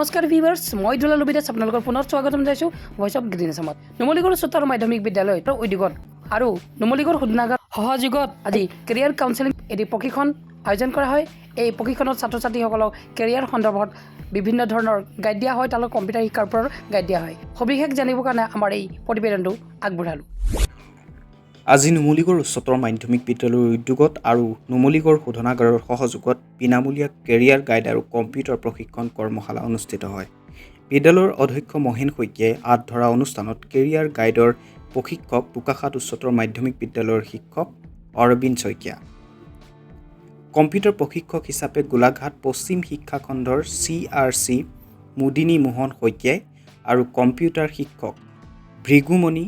নমস্কাৰ ভিউৱাৰ্ছ, মই দুলাল বিদাস আপোনালোকৰ পুনৰ স্বাগতম জনাইছোঁ ভইচ অফ গ্ৰীণ আছামত। নুমলীগড় উচ্চতৰ মাধ্যমিক বিদ্যালয়ৰ উদ্যোগত আৰু নুমলীগড় শোধনাগাৰ সহযোগত আজি কেৰিয়াৰ কাউন্সেলিং এটি প্ৰশিক্ষণ আয়োজন কৰা হয়। এই প্ৰশিক্ষণত ছাত্ৰ ছাত্ৰীসকলক কেৰিয়াৰ সন্দৰ্ভত বিভিন্ন ধৰণৰ গাইড দিয়া হয়, তেওঁলোকক কম্পিউটাৰ শিক্ষাৰ ওপৰত গাইড দিয়া হয়। সবিশেষ জানিবৰ কাৰণে আমাৰ এই প্ৰতিবেদনটো আগবঢ়ালোঁ। আজি নুমলীগড় উচ্চতৰ মাধ্যমিক বিদ্যালয়ৰ উদ্যোগত আৰু নুমলীগড় শোধনাগাৰৰ সহযোগত বিনামূলীয়া কেৰিয়াৰ গাইড আৰু কম্পিউটাৰ প্ৰশিক্ষণ কৰ্মশালা অনুষ্ঠিত হয়। বিদ্যালয়ৰ অধ্যক্ষ মহেন শইকীয়াই আঁত ধৰা অনুষ্ঠানত কেৰিয়াৰ গাইডৰ প্ৰশিক্ষক বোকাখাত উচ্চতৰ মাধ্যমিক বিদ্যালয়ৰ শিক্ষক অৰবিন্দ শইকীয়া, কম্পিউটাৰ প্ৰশিক্ষক হিচাপে গোলাঘাট পশ্চিম শিক্ষাখণ্ডৰ CRC মুদিনী মোহন শইকীয়াই আৰু কম্পিউটাৰ শিক্ষক ভৃগুমণি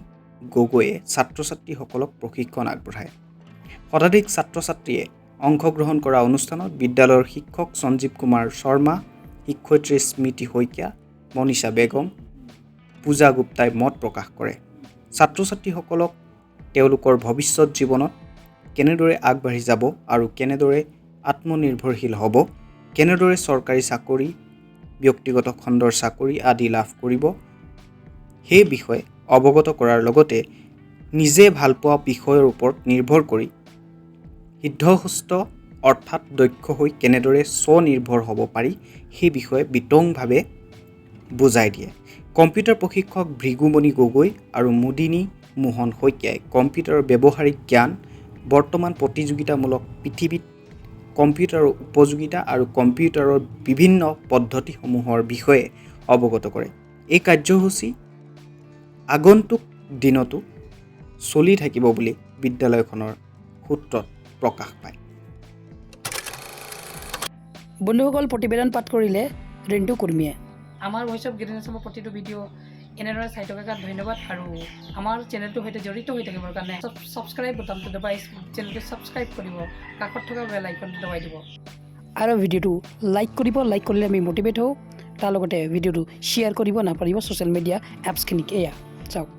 গগৈয়ে ছাত্ৰ ছাত্ৰীসকলক প্ৰশিক্ষণ আগবঢ়ায়। শতাধিক ছাত্ৰ ছাত্ৰীয়ে অংশগ্ৰহণ কৰা অনুষ্ঠানত বিদ্যালয়ৰ শিক্ষক সঞ্জীৱ কুমাৰ শৰ্মা, শিক্ষয়িত্ৰী স্মৃতি শইকীয়া, মনীষা বেগম, পূজা গুপ্তাই মত প্ৰকাশ কৰে। ছাত্ৰ ছাত্ৰীসকলক তেওঁলোকৰ ভৱিষ্যত জীৱনত কেনেদৰে আগবাঢ়ি যাব আৰু কেনেদৰে আত্মনিৰ্ভৰশীল হ'ব, কেনেদৰে চৰকাৰী চাকৰি, ব্যক্তিগত খণ্ডৰ চাকৰি আদি লাভ কৰিব, সেই বিষয়ে অৱগত কৰাৰ লগতে নিজে ভালপোৱা বিষয়ৰ ওপৰত নিৰ্ভৰ কৰি সিদ্ধহস্ত অৰ্থাৎ দক্ষ হৈ কেনেদৰে স্বনিৰ্ভৰ হ'ব পাৰি সেই বিষয়ে বিতংভাৱে বুজাই দিয়ে। কম্পিউটাৰ প্ৰশিক্ষক ভৃগুমণি গগৈ আৰু মুদিনী মোহন শইকীয়াই কম্পিউটাৰৰ ব্যৱহাৰিক জ্ঞান, বৰ্তমান প্ৰতিযোগিতামূলক পৃথিৱীত কম্পিউটাৰৰ উপযোগিতা আৰু কম্পিউটাৰৰ বিভিন্ন পদ্ধতিসমূহৰ বিষয়ে অৱগত কৰে। এই কাৰ্যসূচী আগন্তুক দিনতো চলি থাকিব বুলি বিদ্যালয়খনৰ সূত্ৰত প্ৰকাশ পায়। বন্ধুসকল, প্ৰতিবেদন পাঠ কৰিলে ৰিণ্টু কুৰ্মীয়ে। আমাৰ ভইচ অফ গ্ৰীণ আছামৰ প্ৰতিটো ভিডিঅ' এনেদৰে চাই থকাৰ কাৰণে ধন্যবাদ। আৰু আমাৰ চেনেলটোৰ সৈতে জড়িত হৈ থাকিবৰ কাৰণে ছাবস্ক্ৰাইব বুটামটো দবাই চেনেলটো ছাবস্ক্ৰাইব কৰিব, কাষত থকা বেল আইকনটো দবাই দিব আৰু ভিডিঅ'টো লাইক কৰিব। লাইক কৰিলে আমি মটিভেট হওঁ। তাৰ লগতে ভিডিঅ'টো শ্বেয়াৰ কৰিব নাপাৰিব ছ'চিয়েল মিডিয়া এপছখিনিক। এয়া চাওক।